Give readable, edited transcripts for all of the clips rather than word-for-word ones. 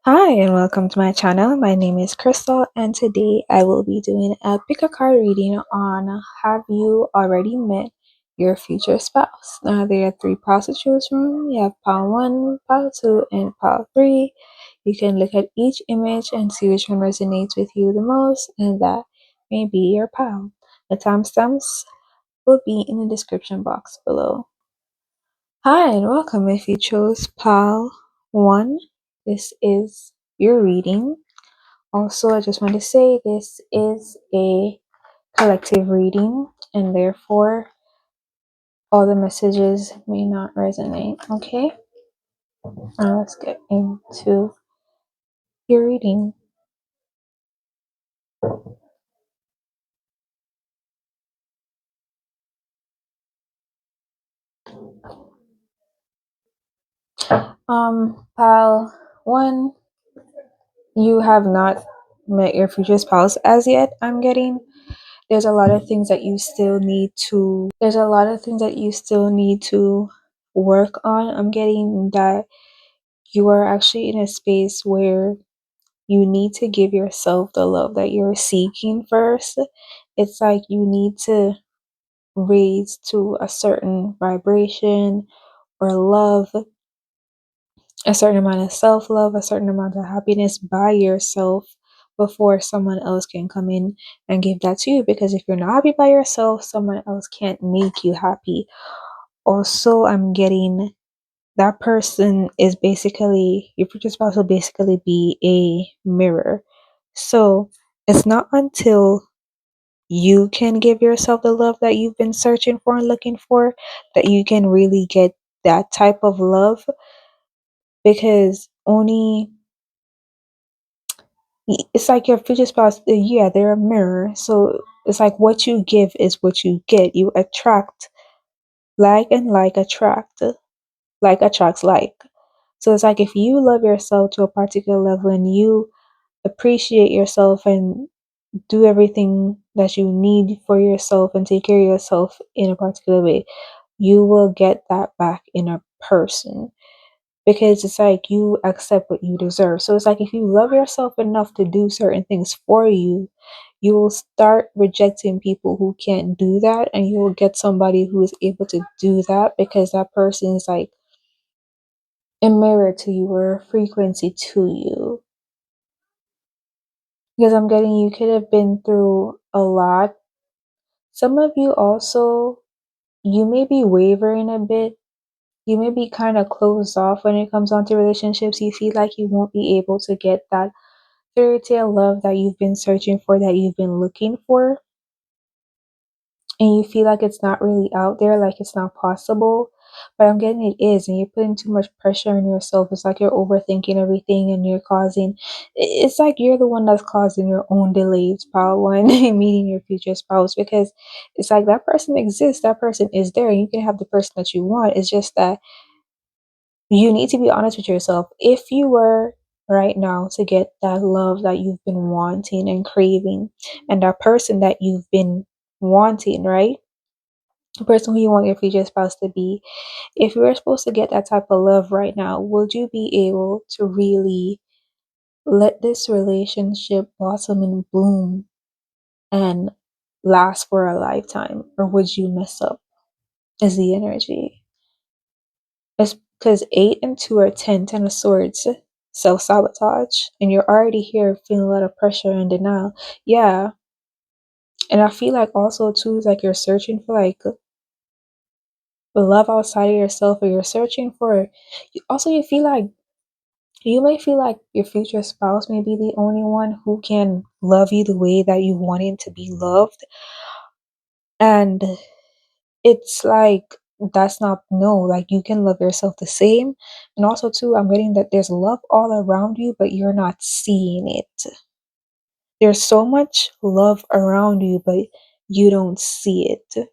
Hi and welcome to my channel. My name is Crystal and today I will be doing a pick a card reading on have you already met your future spouse. Now there are three piles to choose from. You have pile 1, pile 2, and pile 3. You can look at each image and see which one resonates with you the most and that may be your pile. The timestamps will be in the description box below. Hi and welcome. If you chose pile 1, this is your reading. Also, I just want to say this is a collective reading and therefore all the messages may not resonate. Okay, now let's get into your reading. Pile 1, you have not met your future spouse as yet. I'm getting there's a lot of things that you still need to work on. I'm getting that you are actually in a space where you need to give yourself the love that you're seeking first. It's like you need to raise to a certain vibration or love, a certain amount of self love, a certain amount of happiness by yourself before someone else can come in and give that to you. Because if you're not happy by yourself, someone else can't make you happy. Also, I'm getting that person is basically your future spouse will basically be a mirror. So it's not until you can give yourself the love that you've been searching for and looking for that you can really get that type of love, because only it's like your future spouse, yeah, they're a mirror. So it's like what you give is what you get. You attract and like attracts like. So it's like if you love yourself to a particular level and you appreciate yourself and do everything that you need for yourself and take care of yourself in a particular way, you will get that back in a person, because it's like you accept what you deserve. So it's like if you love yourself enough to do certain things for you, you will start rejecting people who can't do that, and you will get somebody who is able to do that, because that person is like a mirror to you or a frequency to you. Because I'm getting you could have been through a lot. Some of you also, you may be wavering a bit. You may be kind of closed off when it comes on to relationships. You feel like you won't be able to get that fairy tale love that you've been searching for, that you've been looking for. And you feel like it's not really out there, like it's not possible. But I'm getting it is, and you're putting too much pressure on yourself. It's like you're overthinking everything and you're causing, it's like you're the one that's causing your own delays, pile 1, in meeting your future spouse, because it's like that person exists, that person is there, and you can have the person that you want. It's just that you need to be honest with yourself. If you were right now to get that love that you've been wanting and craving, and that person that you've been wanting, right? The person who you want your future spouse to be, if you were supposed to get that type of love right now, would you be able to really let this relationship blossom and bloom and last for a lifetime? Or would you mess up? Is the energy. It's because 8 and 2 are 10 of swords, self-sabotage, and you're already here feeling a lot of pressure and denial. Yeah. And I feel like also too is like you're searching for like the love outside of yourself, or you're searching for also you feel like you may feel like your future spouse may be the only one who can love you the way that you want him to be loved. And it's like that's not, no, like you can love yourself the same. And also too, I'm getting that there's love all around you, but you're not seeing it. There's so much love around you, but you don't see it.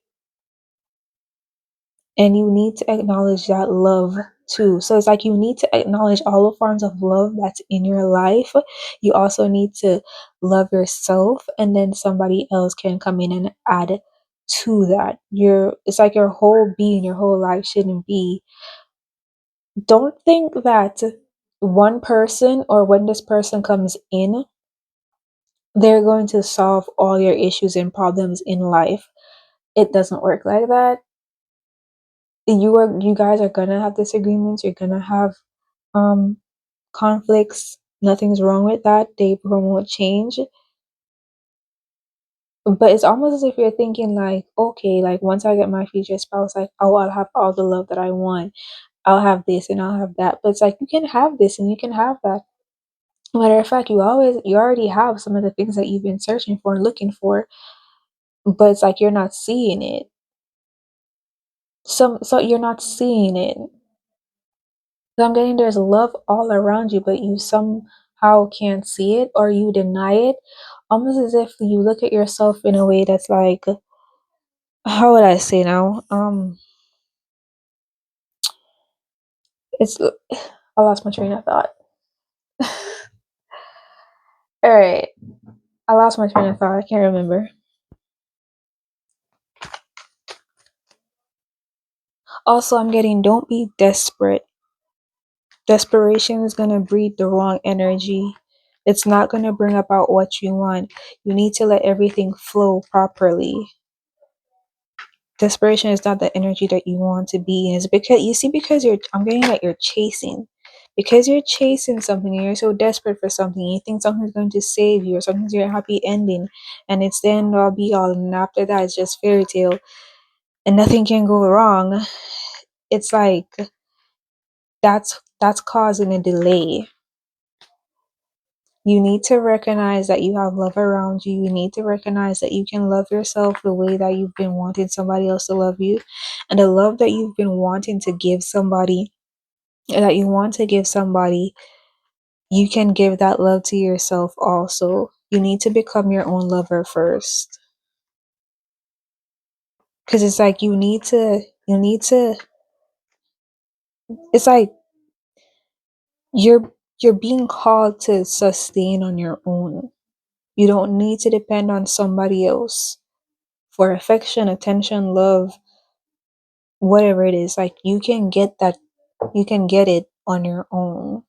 And you need to acknowledge that love too. So it's like you need to acknowledge all the forms of love that's in your life. You also need to love yourself, and then somebody else can come in and add to that. It's like your whole being, your whole life shouldn't be. Don't think that one person, or when this person comes in, they're going to solve all your issues and problems in life. It doesn't work like that. You guys are gonna have disagreements, you're gonna have um conflicts. Nothing's wrong with that. They promote change. But it's almost as if you're thinking like, okay, like once I get my future spouse, like, oh, I'll have all the love that I want. I'll have this and I'll have that. But it's like you can have this and you can have that. Matter of fact, you already have some of the things that you've been searching for and looking for, but it's like you're not seeing it. So you're not seeing it. So I'm getting there's love all around you, but you somehow can't see it or you deny it. Almost as if you look at yourself in a way that's like, how would I say now? It's I lost my train of thought. All right, I lost my train of thought. I can't remember. Also, I'm getting don't be desperate. Desperation is gonna breed the wrong energy. It's not gonna bring about what you want. You need to let everything flow properly. Desperation is not the energy that you want to be in. It's because you see, because I'm getting that you're chasing. Because you're chasing something and you're so desperate for something, you think something's going to save you or something's your happy ending, and it's the end all be all, and after that it's just fairy tale and nothing can go wrong. It's like that's causing a delay. You need to recognize that you have love around you. You need to recognize that you can love yourself the way that you've been wanting somebody else to love you. And the love that you've been wanting to give somebody, that you want to give somebody, you can give that love to yourself also. You need to become your own lover first. Because it's like it's like you're being called to sustain on your own. You don't need to depend on somebody else for affection, attention, love, whatever it is. Like you can get that, you can get it on your own.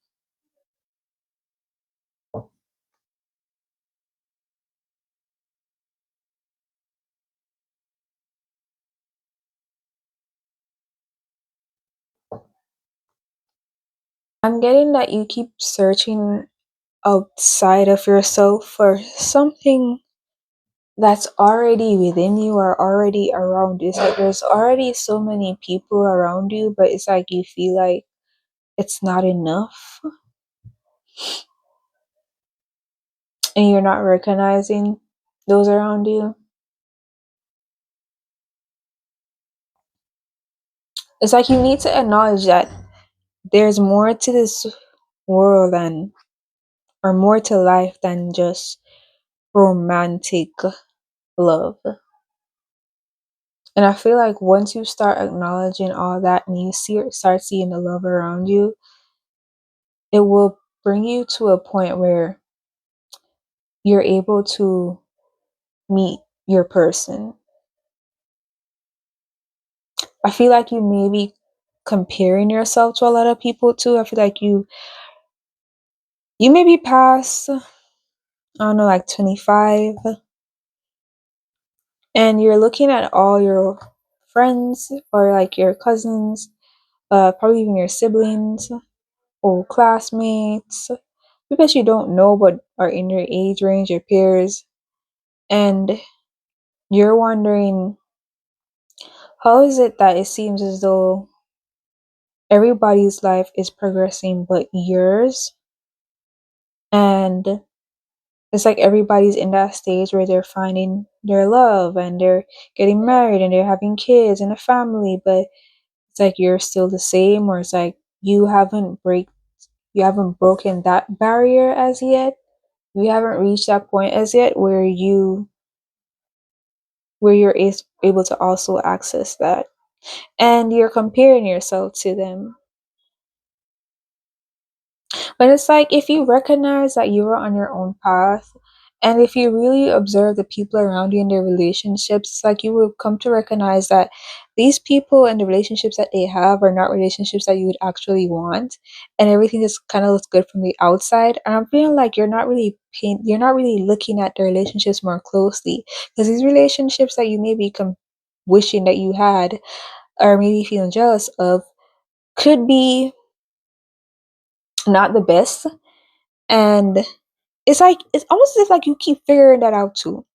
I'm getting that you keep searching outside of yourself for something that's already within you or already around you. It's like there's already so many people around you, but it's like you feel like it's not enough and you're not recognizing those around you. It's like you need to acknowledge that there's more to this world than, or more to life than just romantic love. And I feel like once you start acknowledging all that and you start seeing the love around you, it will bring you to a point where you're able to meet your person. I feel like you may be comparing yourself to a lot of people too. I feel like you may be past, I don't know, like 25, and you're looking at all your friends or like your cousins, probably even your siblings or classmates, people that you don't know but are in your age range, your peers, and you're wondering, how is it that it seems as though everybody's life is progressing but yours? And it's like everybody's in that stage where they're finding their love and they're getting married and they're having kids and a family, but it's like you're still the same, or it's like you haven't broken that barrier as yet. You haven't reached that point as yet where you're able to also access that, and you're comparing yourself to them. But it's like if you recognize that you are on your own path, and if you really observe the people around you in their relationships, it's like you will come to recognize that these people and the relationships that they have are not relationships that you would actually want, and everything just kind of looks good from the outside. And I'm feeling like you're not really looking at the relationships more closely, because these relationships that you may be wishing that you had, or maybe feeling jealous of, could be not the best. And it's almost as if like you keep figuring that out too.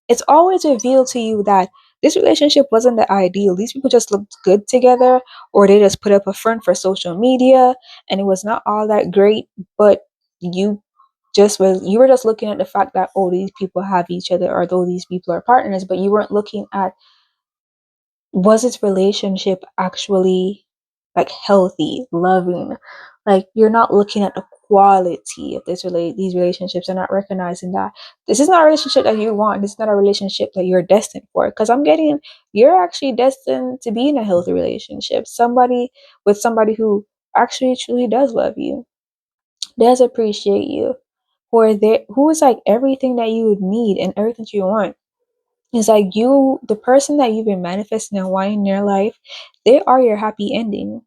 It's always revealed to you that this relationship wasn't the ideal. These people just looked good together, or they just put up a front for social media, and it was not all that great. But you were just looking at the fact that, oh, these people have each other, or though these people are partners, but you weren't looking at, was this relationship actually like healthy, loving? Like, you're not looking at the quality of these relationships, and not recognizing that this is not a relationship that you want. This is not a relationship that you're destined for. Because you're actually destined to be in a healthy relationship. Somebody who actually truly does love you, does appreciate you, who is like everything that you would need and everything you want. It's like the person that you've been manifesting and wanting in your life, they are your happy ending.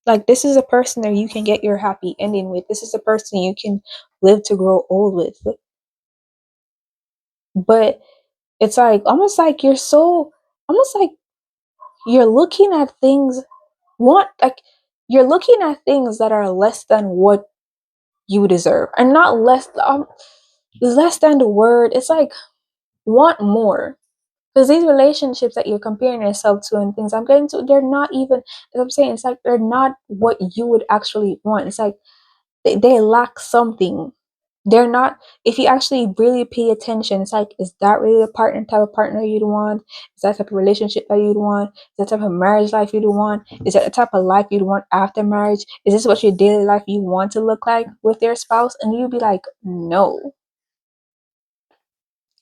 Like, this is a person that you can get your happy ending with. This is a person you can live to grow old with. But it's like almost like you're looking at things, want like you're looking at things that are less than what you deserve, and not less than the word. It's like, want more. Because these relationships that you're comparing yourself to and things I'm getting to, they're not even, as I'm saying, it's like they're not what you would actually want. It's like they lack something. They're not, if you actually really pay attention, it's like, is that really the type of partner you'd want? Is that the type of relationship that you'd want? Is that the type of marriage life you'd want? Is that the type of life you'd want after marriage? Is this what your daily life you want to look like with your spouse? And you'd be like, no.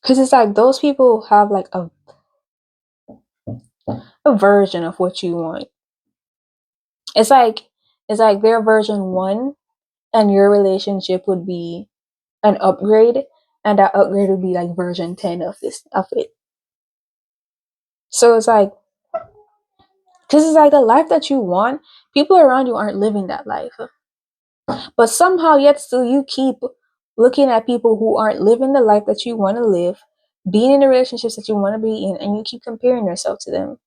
Because it's like those people have like a version of what you want. It's like their version 1, and your relationship would be an upgrade, and that upgrade would be like version 10 of it. So it's like, because it's like the life that you want, people around you aren't living that life. But somehow yet still you keep looking at people who aren't living the life that you want to live, being in the relationships that you want to be in, and you keep comparing yourself to them.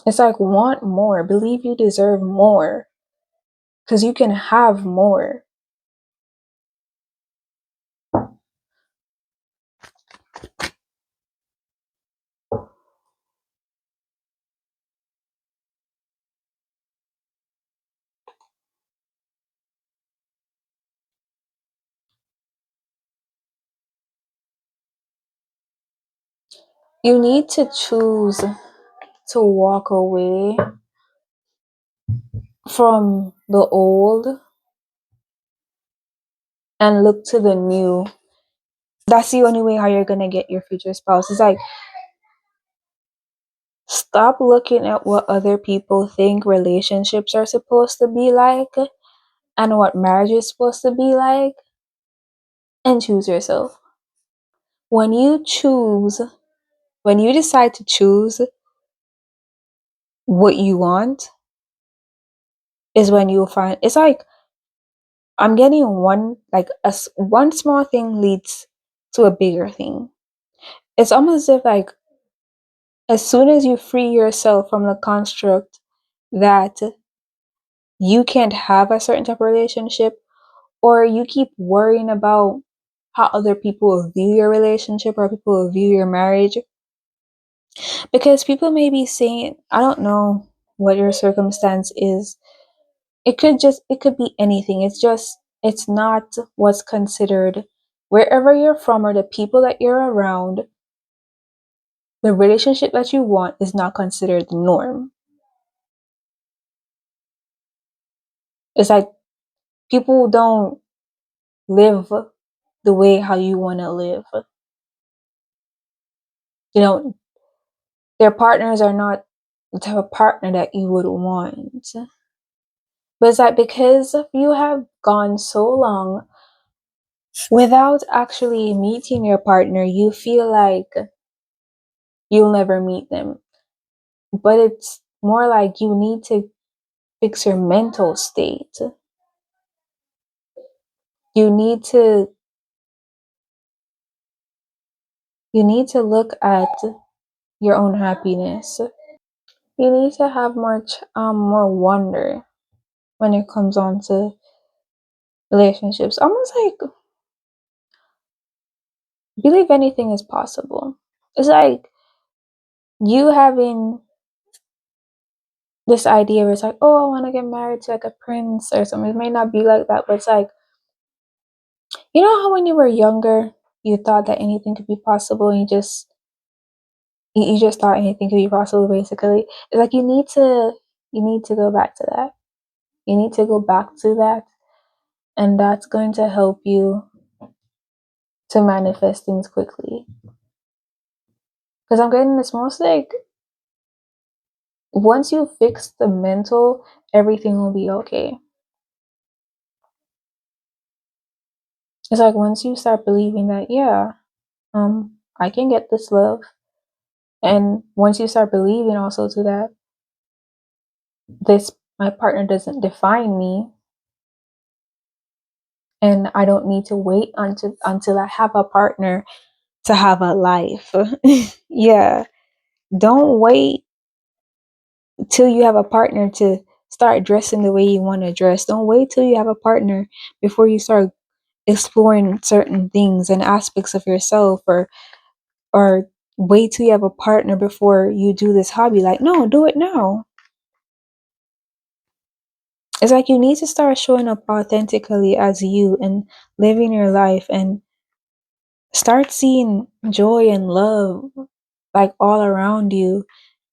It's like, want more, believe you deserve more, because you can have more. You need to choose to walk away from the old and look to the new. That's the only way how you're gonna get your future spouse. It's like, stop looking at what other people think relationships are supposed to be like and what marriage is supposed to be like, and choose yourself. When you choose, when you decide to choose what you want, is when you'll find, it's like, I'm getting one small thing leads to a bigger thing. It's almost as if like, as soon as you free yourself from the construct that you can't have a certain type of relationship, or you keep worrying about how other people will view your relationship or people will view your marriage, because people may be saying, I don't know what your circumstance is. It could be anything. It's not what's considered wherever you're from, or the people that you're around. The relationship that you want is not considered the norm. It's like, people don't live the way how you want to live. You know, their partners are not the type of partner that you would want. But it's like, because you have gone so long Without actually meeting your partner, you feel like you'll never meet them. But it's more like you need to fix your mental state. You need to you need to look at your own happiness. You need to have more wonder when it comes on to relationships. Almost like believe anything is possible. It's like you having this idea where it's like, oh, I want to get married to like a prince or something. It may not be like that, but it's like, you know how when you were younger, you thought that anything could be possible, and you just thought anything could be possible. Basically, it's like you need to go back to that. You need to go back to that, and that's going to help you to manifest things quickly. Because I'm getting this most like once you fix the mental, everything will be okay. It's like once you start believing that, yeah, I can get this love, and once you start believing also to that, this my partner doesn't define me, and I don't need to wait until I have a partner to have a life. Yeah, don't wait till you have a partner to start dressing the way you want to dress. Don't wait till you have a partner before you start exploring certain things and aspects of yourself, or wait till you have a partner before you do this hobby. Like, no, do it now. It's like you need to start showing up authentically as you and living your life, and start seeing joy and love like all around you,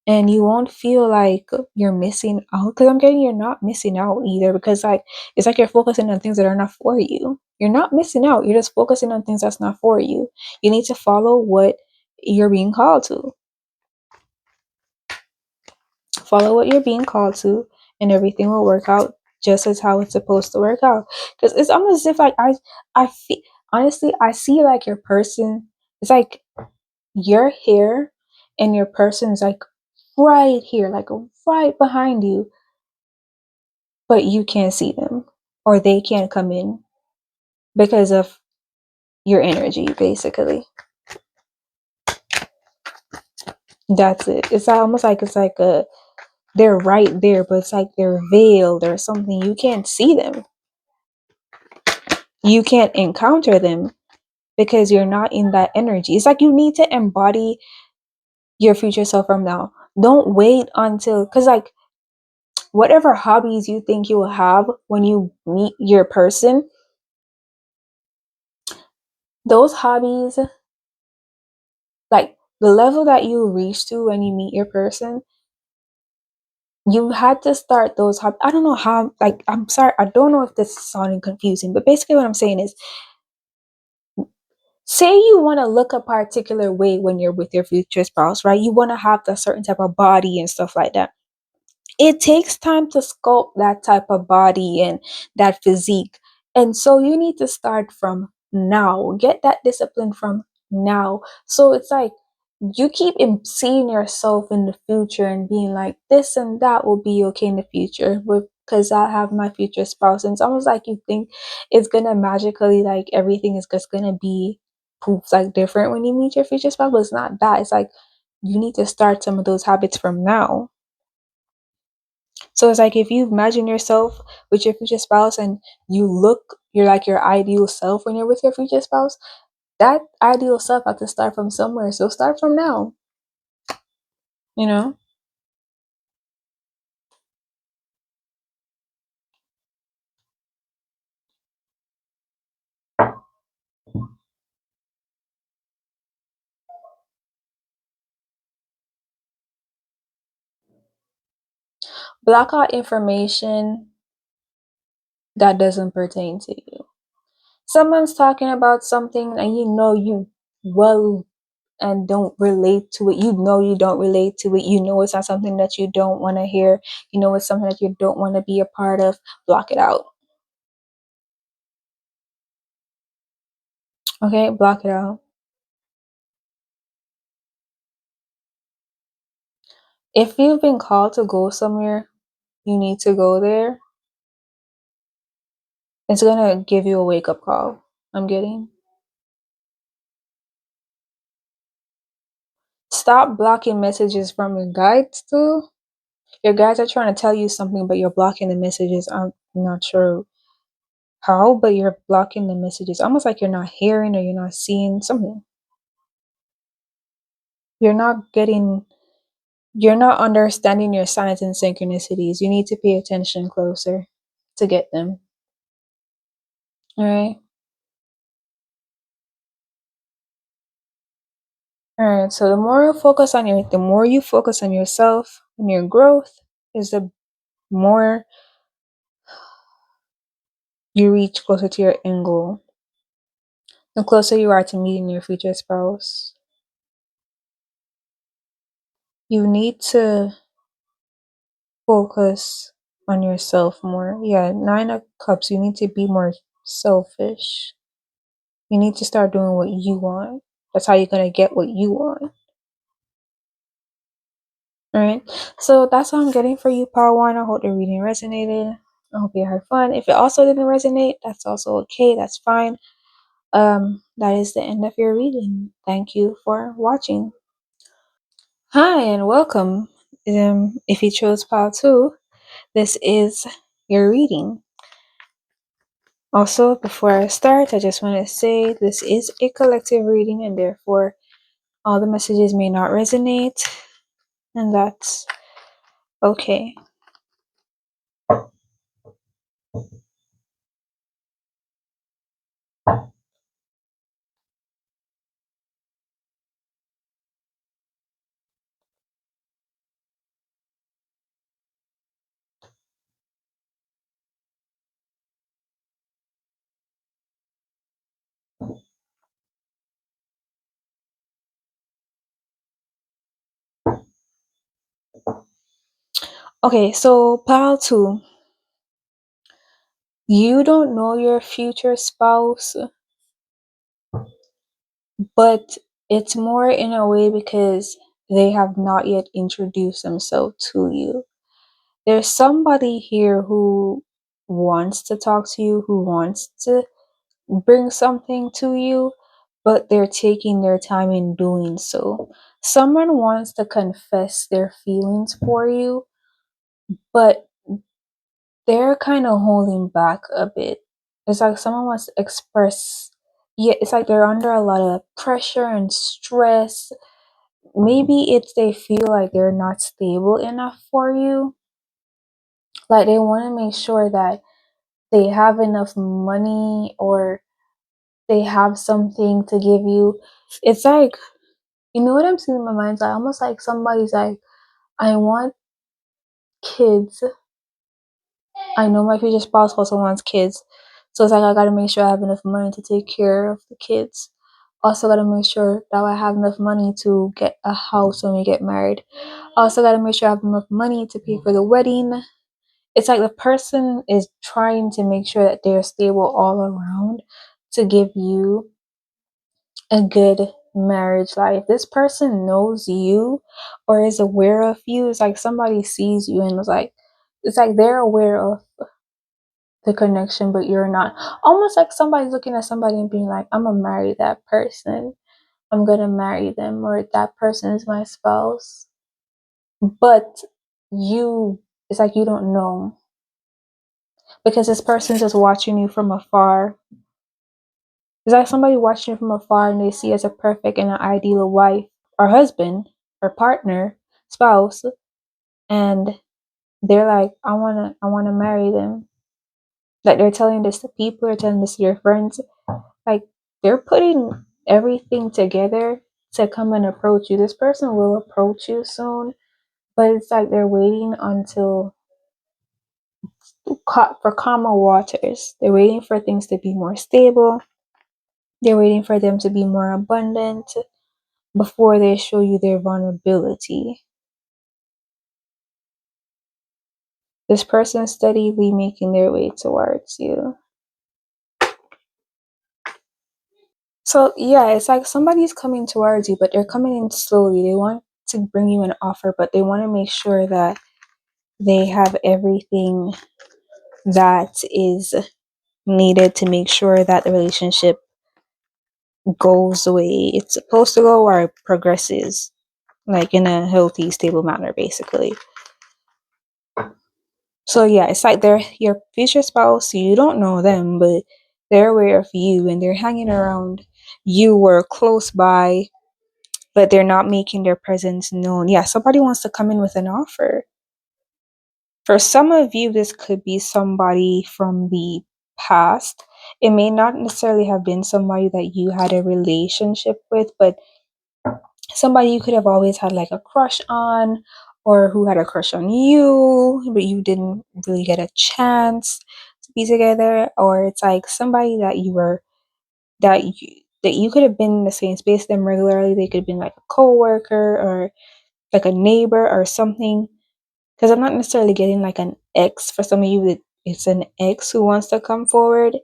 and you won't feel like you're missing out. Because I'm getting you're not missing out either, because like it's like you're focusing on things that are not for you. You're not missing out, you're just focusing on things that's not for you. You need to follow what you're being called to. Follow what you're being called to, and everything will work out just as how it's supposed to work out. Because it's almost as if like I feel, honestly, I see like your person. It's like your hair and your person is like right here, like right behind you, but you can't see them, or they can't come in because of your energy. Basically, that's it. It's almost like it's like a they're right there, but it's like they're veiled or something. You can't see them. You can't encounter them because you're not in that energy. It's like you need to embody your future self from now. Don't wait until, because like whatever hobbies you think you will have when you meet your person, those hobbies, like the level that you reach to when you meet your person, you had to start those hobbies. I don't know how, like, I'm sorry, I don't know if this is sounding confusing, but basically what I'm saying is, say you want to look a particular way when you're with your future spouse, right? You want to have the certain type of body and stuff like that. It takes time to sculpt that type of body and that physique. And so you need to start from now. Get that discipline from now. So it's like you keep seeing yourself in the future and being like, this and that will be okay in the future because I have my future spouse. And it's almost like you think it's gonna magically, like everything is just gonna be poof, like different when you meet your future spouse, but it's not that. It's like you need to start some of those habits from now. So it's like if you imagine yourself with your future spouse and you're like your ideal self when you're with your future spouse, that ideal self has to start from somewhere. So start from now, you know? Block out information that doesn't pertain to you. Someone's talking about something and you know you well and don't relate to it. You know you don't relate to it. You know it's not something that you don't want to hear. You know it's something that you don't want to be a part of. Block it out. Okay, block it out. If you've been called to go somewhere, you need to go there. It's gonna give you a wake up call. I'm getting. Stop blocking messages from your guides too. Your guides are trying to tell you something, but you're blocking the messages. I'm not sure how, but you're blocking the messages. Almost like you're not hearing or you're not seeing something. You're not getting, you're not understanding your signs and synchronicities. You need to pay attention closer to get them. All right. All right. So the more you focus on yourself and your growth, is the more you reach closer to your end goal. The closer you are to meeting your future spouse. You need to focus on yourself more. Yeah, Nine of Cups, you need to be more selfish. You need to start doing what you want. That's how you're going to get what you want. All right. So that's all I'm getting for you, Power One. I hope the reading resonated. I hope you had fun. If it also didn't resonate, that's also okay. That's fine. That is the end of your reading. Thank you for watching. Hi and welcome. If you chose Power Two, this is your reading. Also, before I start, I just want to say this is a collective reading and therefore all the messages may not resonate, and that's okay. Okay, so pile two. You don't know your future spouse, but it's more in a way because they have not yet introduced themselves to you. There's somebody here who wants to talk to you, who wants to bring something to you, but they're taking their time in doing so. Someone wants to confess their feelings for you, but they're kind of holding back a bit. It's like someone wants to express, yeah, it's like they're under a lot of pressure and stress. Maybe it's they feel like they're not stable enough for you. Like they want to make sure that they have enough money or they have something to give you. It's like, you know what I'm seeing in my mind? It's like almost like somebody's like, I want kids. I know my future spouse also wants kids. So it's like I gotta make sure I have enough money to take care of the kids. Also gotta make sure that I have enough money to get a house when we get married. Also gotta make sure I have enough money to pay for the wedding. It's like the person is trying to make sure that they're stable all around to give you a good marriage life. This person knows you or is aware of you. It's like somebody sees you and it's like they're aware of the connection, but you're not. Almost like somebody's looking at somebody and being like, I'm gonna marry that person. I'm gonna marry them, or that person is my spouse. But it's like you don't know because this person's just watching you from afar. It's like somebody watching you from afar and they see you as a perfect and an ideal wife or husband or partner, spouse, and they're like, I wanna marry them. Like they're telling this to people, or telling this to your friends. Like they're putting everything together to come and approach you. This person will approach you soon, but it's like they're waiting until for calmer waters. They're waiting for things to be more stable. They're waiting for them to be more abundant before they show you their vulnerability. This person steadily making their way towards you. So yeah, it's like somebody's coming towards you, but they're coming in slowly. They want to bring you an offer, but they want to make sure that they have everything that is needed to make sure that the relationship goes the way it's supposed to go or progresses like in a healthy, stable manner, basically. So yeah, it's like they're your future spouse. You don't know them, but they're aware of you and they're hanging around you or close by, but they're not making their presence known. Yeah, somebody wants to come in with an offer. For some of you, this could be somebody from the past. It may not necessarily have been somebody that you had a relationship with, but somebody you could have always had like a crush on, or who had a crush on you, but you didn't really get a chance to be together. Or it's like somebody that you could have been in the same space with them regularly. They could have been like a coworker or like a neighbor or something. Because I'm not necessarily getting like an ex. For some of you, it's an ex who wants to come forward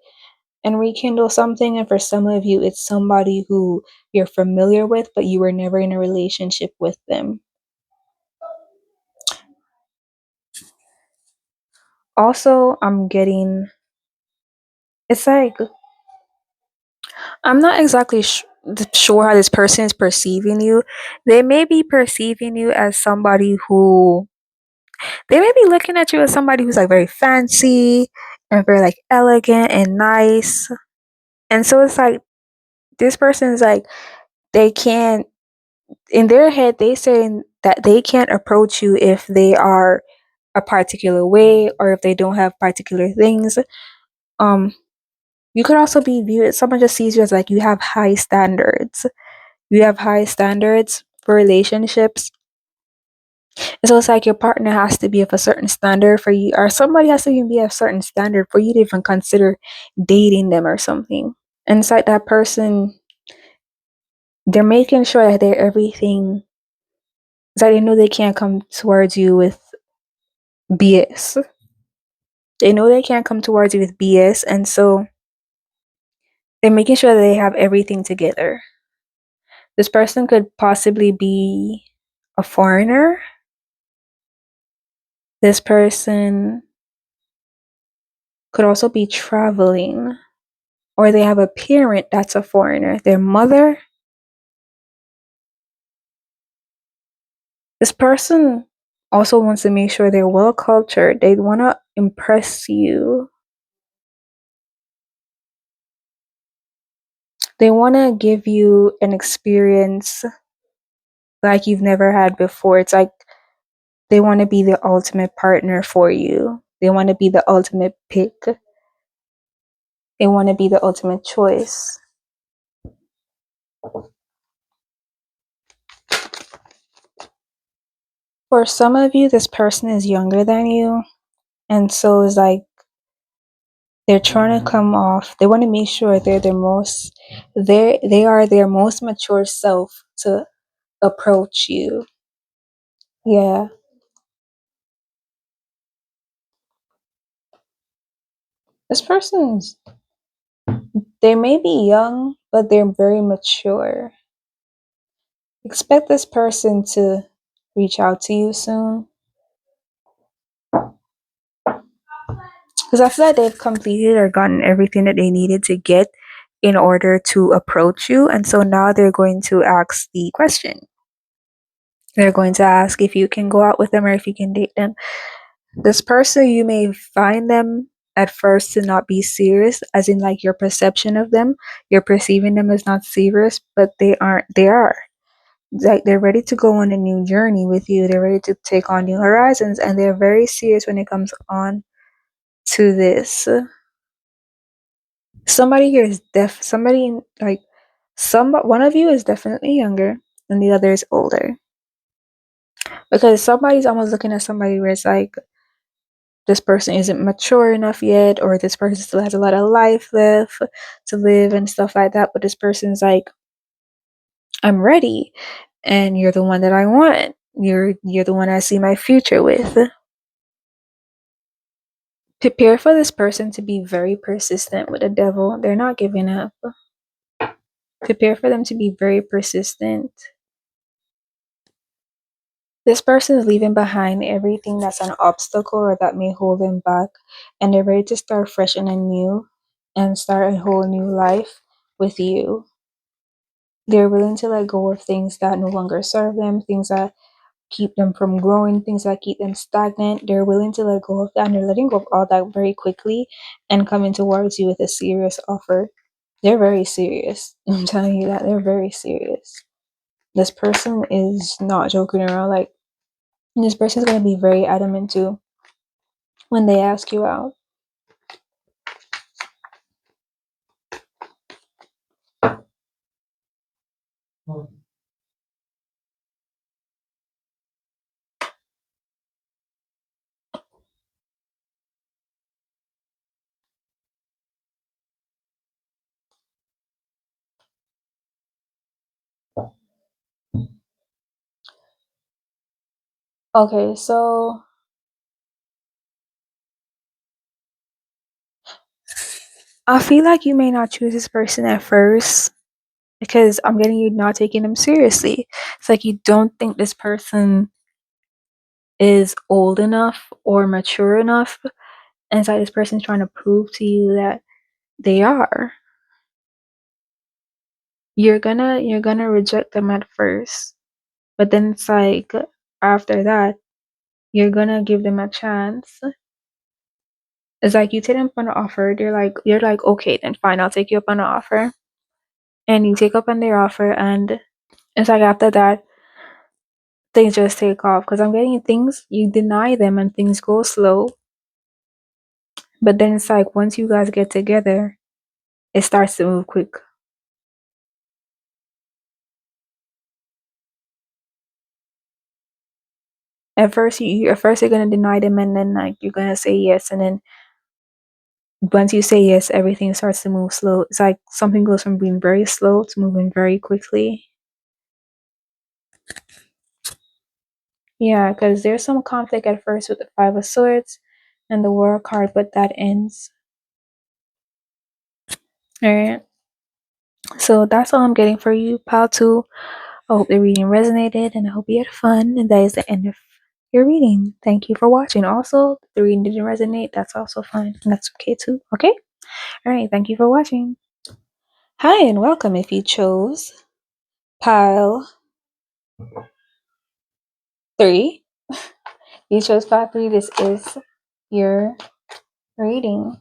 and rekindle something. And for some of you, it's somebody who you're familiar with, but you were never in a relationship with them. Also, I'm getting, it's like, I'm not exactly sure how this person is perceiving you. They may be perceiving you as somebody who, they may be looking at you as somebody who's like very fancy and very like elegant and nice. And so it's like, this person's like, they can't, in their head, they saying that they can't approach you if they are a particular way or if they don't have particular things. Um, you could also be viewed, someone just sees you as like you have high standards. You have high standards for relationships. And so it's like your partner has to be of a certain standard for you, or somebody has to even be of a certain standard for you to even consider dating them or something. And it's like that person, they're making sure that they're everything, that they know they can't come towards you with BS. They know they can't come towards you with BS, and so they're making sure that they have everything together. This person could possibly be a foreigner. This person could also be traveling, or they have a parent that's a foreigner. Their mother. This person also wants to make sure they're well cultured. They want to impress you. They want to give you an experience like you've never had before. It's like they want to be the ultimate partner for you. They want to be the ultimate pick. They want to be the ultimate choice. For some of you, this person is younger than you. And so it's like they're trying to come off. They want to make sure they are their most mature self to approach you. Yeah. This person's, they may be young, but they're very mature. Expect this person to reach out to you soon. Because I feel like they've completed or gotten everything that they needed to get in order to approach you. And so now they're going to ask the question. They're going to ask if you can go out with them or if you can date them. This person, you may find them at first to not be serious, as in like your perception of them. You're perceiving them as not serious, but they aren't. They are. Like they're ready to go on a new journey with you. They're ready to take on new horizons, and they're very serious when it comes on to this. Somebody here is somebody like one of you is definitely younger and the other is older. Because somebody's almost looking at somebody where it's like this person isn't mature enough yet, or this person still has a lot of life left to live and stuff like that. But this person's like, I'm ready, and you're the one that I want. You're the one I see my future with. Prepare for this person to be very persistent with the devil. They're not giving up. Prepare for them to be very persistent. This person is leaving behind everything that's an obstacle or that may hold them back, and they're ready to start fresh and anew and start a whole new life with you. They're willing to let go of things that no longer serve them, things that keep them from growing, things that keep them stagnant. They're willing to let go of that, and they're letting go of all that very quickly and coming towards you with a serious offer. They're very serious. I'm telling you that they're very serious. This person is not joking around. Like, this person is going to be very adamant too when they ask you out. Okay, so I feel like you may not choose this person at first because I'm getting you not taking them seriously. It's like you don't think this person is old enough or mature enough. And it's like this person's trying to prove to you that they are. You're gonna reject them at first. But then it's like after that, you're gonna give them a chance. It's like you take them up on an offer, you're like, okay, then fine, I'll take you up on an offer. And you take up on their offer, and it's like after that, things just take off. Because I'm getting things, you deny them and things go slow. But then it's like once you guys get together, it starts to move quick. At first you're gonna deny them, and then like you're gonna say yes, and then once you say yes, everything starts to move slow. It's like something goes from being very slow to moving very quickly. Yeah, because there's some conflict at first with the Five of Swords and the World card, but that ends. Alright. So that's all I'm getting for you, pal 2. I hope the reading resonated and I hope you had fun. And that is the end of your reading. Thank you for watching. Also, if the reading didn't resonate, that's also fine. And that's okay too. Okay? Alright, thank you for watching. Hi and welcome if you chose pile 3. You chose pile 3. This is your reading.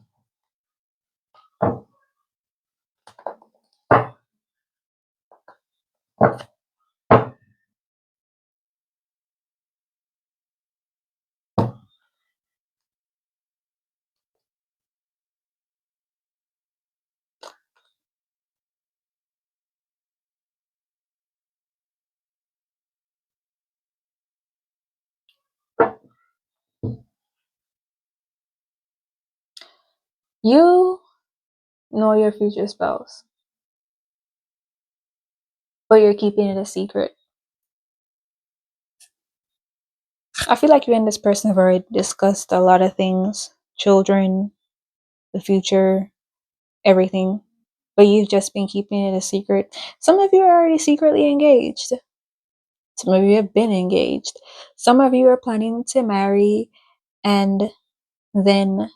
You know your future spouse, but you're keeping it a secret. I feel like you and this person have already discussed a lot of things: children, the future, everything. But you've just been keeping it a secret. Some of you are already secretly engaged. Some of you have been engaged. Some of you are planning to marry, and then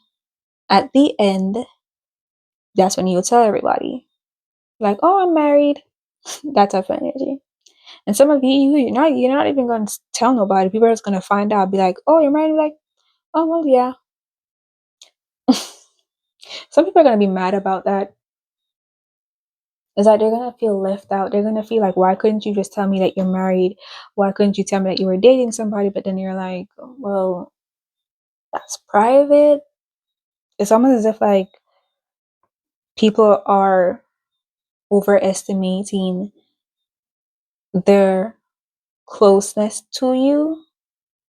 at the end, that's when you'll tell everybody. Like, oh, I'm married. That type of energy. And some of you, you're not even going to tell nobody. People are just going to find out, be like, oh, you're married? Like, oh, well, yeah. Some people are going to be mad about that. Is that they're going to feel left out. They're going to feel like, why couldn't you just tell me that you're married? Why couldn't you tell me that you were dating somebody? But then you're like, well, that's private. It's almost as if like people are overestimating their closeness to you.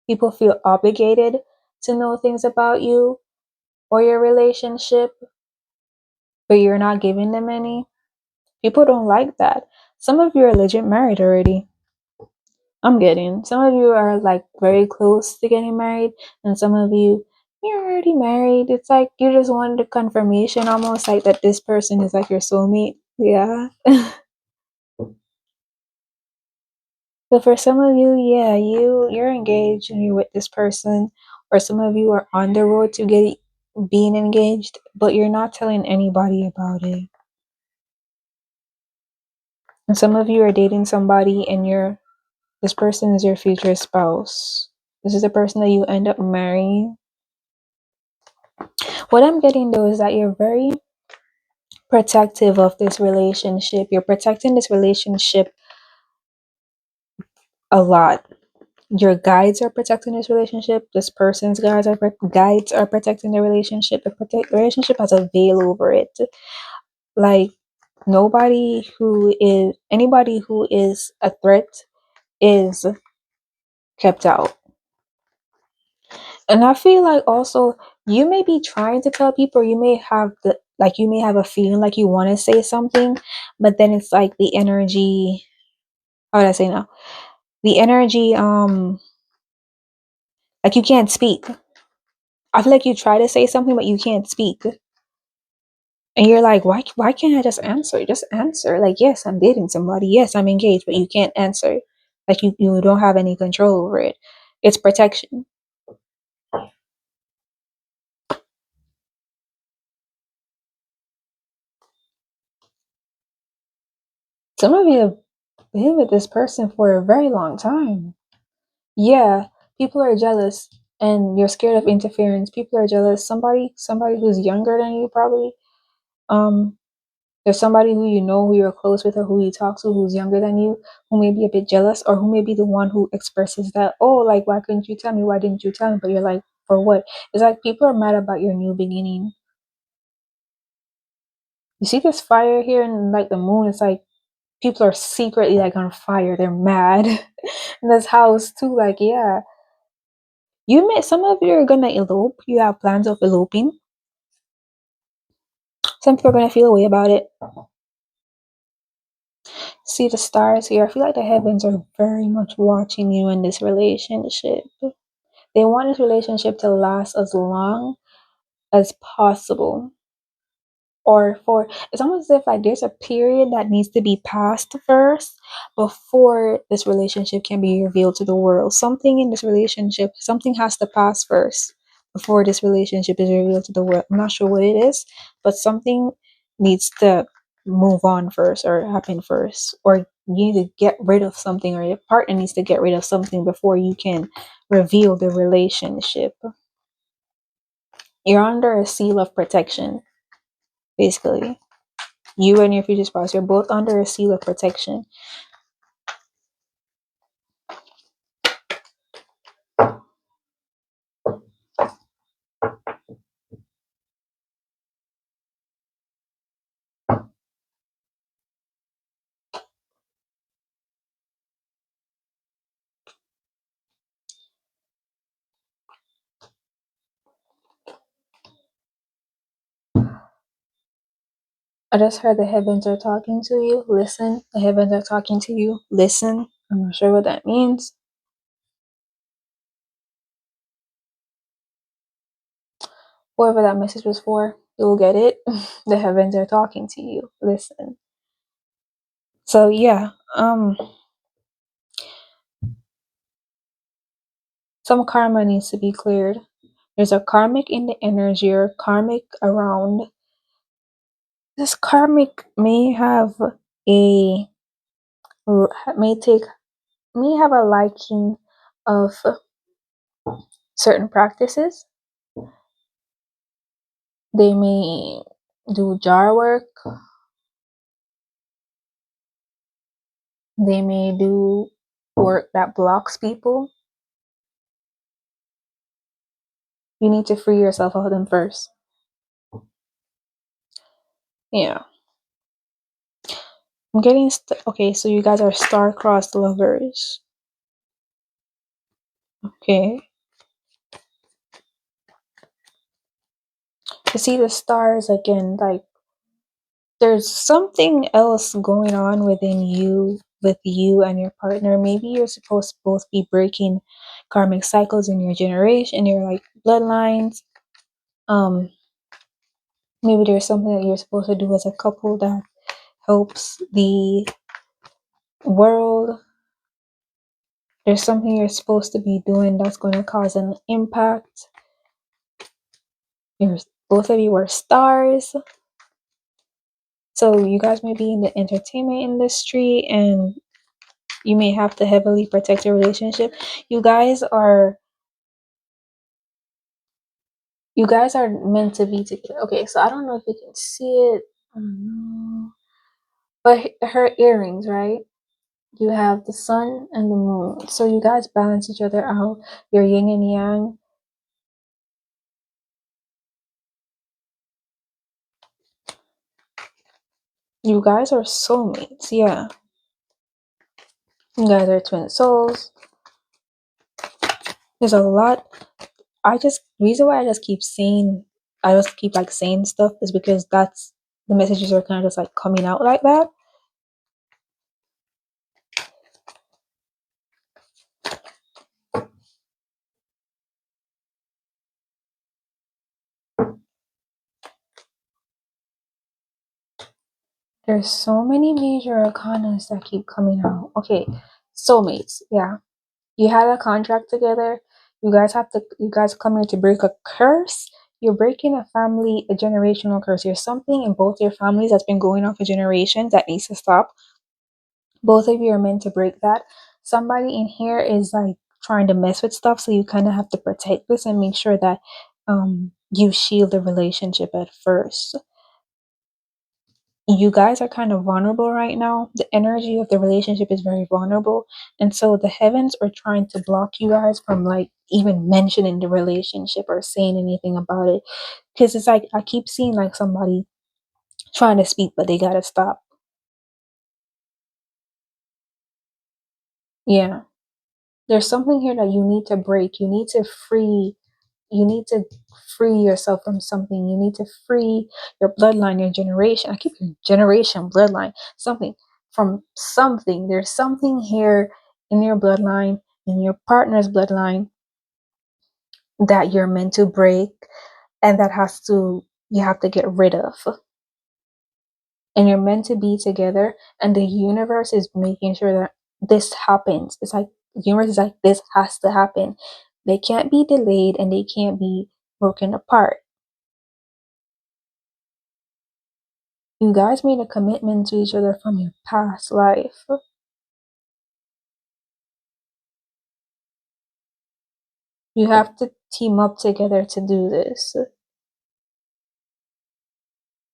People feel obligated to know things about you or your relationship, but you're not giving them any. People don't like that. Some of you are legit married already. I'm getting. Some of you are like very close to getting married, and some of you're already married. It's like you just wanted a confirmation almost like that this person is like your soulmate. Yeah. But for some of you, yeah, you're engaged and you're with this person, or some of you are on the road to get being engaged, but you're not telling anybody about it. And some of you are dating somebody and this person is your future spouse. This is the person that you end up marrying. What I'm getting though is that you're very protective of this relationship. You're protecting this relationship a lot. Your guides are protecting this relationship. This person's guides are protecting the relationship. The relationship has a veil over it. Like anybody who is a threat is kept out. And I feel like also you may be trying to tell people, you may have you may have a feeling like you want to say something, but then it's like the energy. How would I say now? The energy, like you can't speak. I feel like you try to say something, but you can't speak. And you're like, why can't I just answer? Just answer. Like, yes, I'm dating somebody. Yes, I'm engaged, but you can't answer. Like you don't have any control over it. It's protection. Some of you have been with this person for a very long time. Yeah, people are jealous and you're scared of interference. People are jealous. Somebody who's younger than you probably. Um, There's somebody who you know, who you're close with, or who you talk to, who's younger than you, who may be a bit jealous, or who may be the one who expresses that, oh, like, why couldn't you tell me? Why didn't you tell me? But you're like, for what? It's like people are mad about your new beginning. You see this fire here and like the moon, it's like people are secretly like on fire. They're mad. And this house too, like, yeah. Some of you are gonna elope. You have plans of eloping. Some people are gonna feel a way about it. See the stars here. I feel like the heavens are very much watching you in this relationship. They want this relationship to last as long as possible. Or for it's almost as if like there's a period that needs to be passed first before this relationship can be revealed to the world. Something in this relationship, something has to pass first before this relationship is revealed to the world. I'm not sure what it is, but something needs to move on first or happen first. Or you need to get rid of something, or your partner needs to get rid of something before you can reveal the relationship. You're under a seal of protection, basically. You and your future spouse, you're both under a seal of protection. I just heard the heavens are talking to you. Listen. The heavens are talking to you. Listen. I'm not sure what that means. Whoever that message was for, you'll get it. The heavens are talking to you. Listen. So yeah, some karma needs to be cleared. There's a karmic in the energy or karmic around. This karmic may have a may take may have a liking of certain practices. They may do jar work. They may do work that blocks people. You need to free yourself of them first. Yeah. I'm getting okay, so you guys are star-crossed lovers. Okay. To see the stars again, like there's something else going on within you, with you and your partner. Maybe you're supposed to both be breaking karmic cycles in your generation, your like bloodlines. Um, Maybe there's something that you're supposed to do as a couple that helps the world. There's something you're supposed to be doing that's going to cause an impact. Both of you are stars. So you guys may be in the entertainment industry and you may have to heavily protect your relationship. You guys are meant to be together. Okay, so I don't know if you can see it. I don't know. But her earrings, right? You have the sun and the moon. So you guys balance each other out. You're yin and yang. You guys are soulmates, yeah. You guys are twin souls. There's a lot. Reason why I just keep like saying stuff is because that's the messages are kind of just like coming out like that. There's so many major arcanas that keep coming out. Okay, soulmates, yeah. You had a contract together. You guys come here to break a curse. You're breaking a generational curse. There's something in both your families that's been going on for generations that needs to stop. Both of you are meant to break that. Somebody in here is like trying to mess with stuff, so you kind of have to protect this and make sure that you shield the relationship at first. You guys are kind of vulnerable right now. The energy of the relationship is very vulnerable. And so the heavens are trying to block you guys from like even mentioning the relationship or saying anything about it. Because it's like I keep seeing like somebody trying to speak, but they gotta stop. Yeah. There's something here that you need to break. You need to free yourself from something. You need to free your bloodline, your generation. I keep your generation, bloodline, something from something. There's something here in your bloodline, in your partner's bloodline, that you're meant to break and you have to get rid of. And you're meant to be together, and the universe is making sure that this happens. It's like the universe is like, this has to happen. They can't be delayed and they can't be broken apart. You guys made a commitment to each other from your past life. You have to team up together to do this.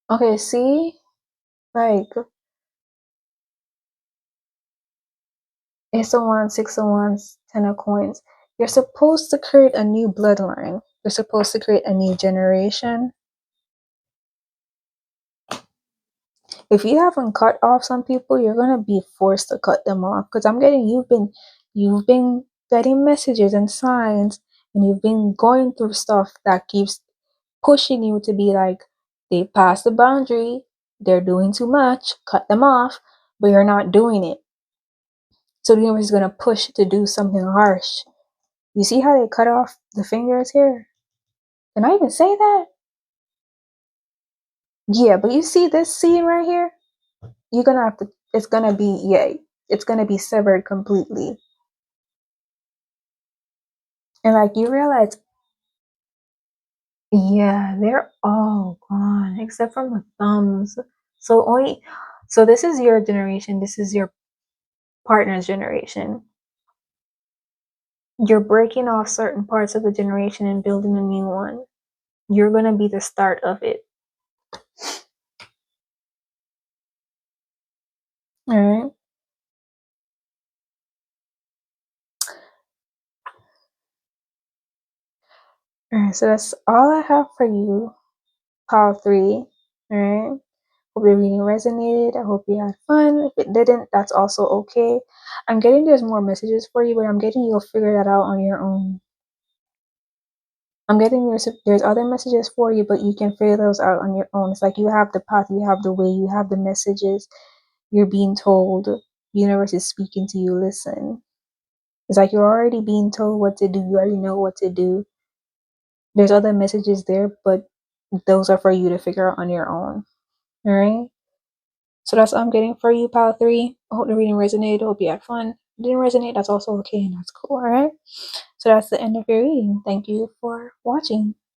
Okay, see? Like, Ace of Wands, Six of Wands, Ten of Coins. You're supposed to create a new bloodline. You're supposed to create a new generation. If you haven't cut off some people, you're gonna be forced to cut them off. Because you've been getting messages and signs, and you've been going through stuff that keeps pushing you to be like, they passed the boundary, they're doing too much, cut them off, but you're not doing it. So the universe is gonna push to do something harsh. You see how they cut off the fingers here? Can I even say that? Yeah, but you see this scene right here? You're gonna have to, it's gonna be, yeah, it's gonna be severed completely. And like you realize, yeah, they're all gone except for the thumbs. So this is your generation, this is your partner's generation. You're breaking off certain parts of the generation and building a new one. You're gonna be the start of it. Alright. Alright, so that's all I have for you, pile 3. Alright. Hope your reading resonated. I hope you had fun. If it didn't, that's also okay. I'm getting there's more messages for you, but I'm getting you'll figure that out on your own. I'm getting there's other messages for you, but you can figure those out on your own. It's like you have the path, you have the way, you have the messages. You're being told. The universe is speaking to you. Listen. It's like you're already being told what to do. You already know what to do. There's other messages there, but those are for you to figure out on your own. All right. So that's all I'm getting for you, pile 3. I hope the reading resonated. I hope you had fun. didn't resonate, that's also okay and that's cool, alright? So that's the end of your reading. Thank you for watching.